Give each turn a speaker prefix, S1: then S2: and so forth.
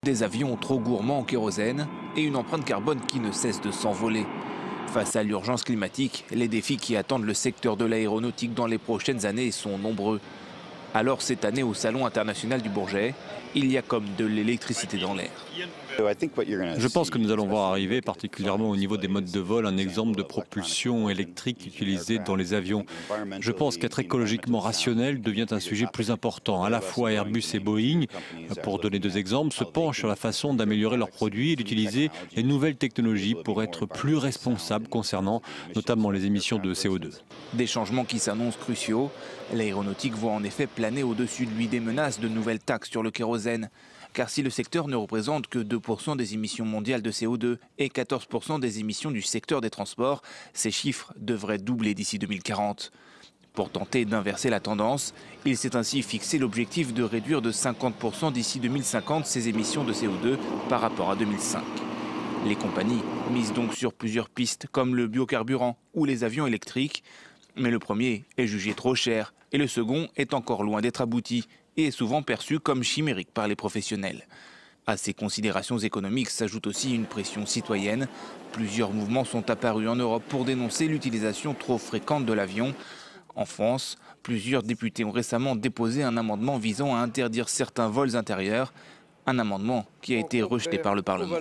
S1: Des avions trop gourmands en kérosène et une empreinte carbone qui ne cesse de s'envoler. Face à l'urgence climatique, les défis qui attendent le secteur de l'aéronautique dans les prochaines années sont nombreux. Alors cette année au Salon international du Bourget, il y a comme de l'électricité dans l'air.
S2: Je pense que nous allons voir arriver, particulièrement au niveau des modes de vol, un exemple de propulsion électrique utilisée dans les avions. Je pense qu'être écologiquement rationnel devient un sujet plus important. À la fois Airbus et Boeing, pour donner deux exemples, se penchent sur la façon d'améliorer leurs produits et d'utiliser les nouvelles technologies pour être plus responsables concernant notamment les émissions de CO2.
S1: Des changements qui s'annoncent cruciaux. L'aéronautique voit en effet planer au-dessus de lui des menaces de nouvelles taxes sur le kérosène. Car si le secteur ne représente que 2% des émissions mondiales de CO2 et 14% des émissions du secteur des transports, ces chiffres devraient doubler d'ici 2040. Pour tenter d'inverser la tendance, il s'est ainsi fixé l'objectif de réduire de 50% d'ici 2050 ses émissions de CO2 par rapport à 2005. Les compagnies misent donc sur plusieurs pistes comme le biocarburant ou les avions électriques. Mais le premier est jugé trop cher et le second est encore loin d'être abouti et est souvent perçu comme chimérique par les professionnels. À ces considérations économiques s'ajoute aussi une pression citoyenne. Plusieurs mouvements sont apparus en Europe pour dénoncer l'utilisation trop fréquente de l'avion. En France, plusieurs députés ont récemment déposé un amendement visant à interdire certains vols intérieurs, un amendement qui a été rejeté par le Parlement.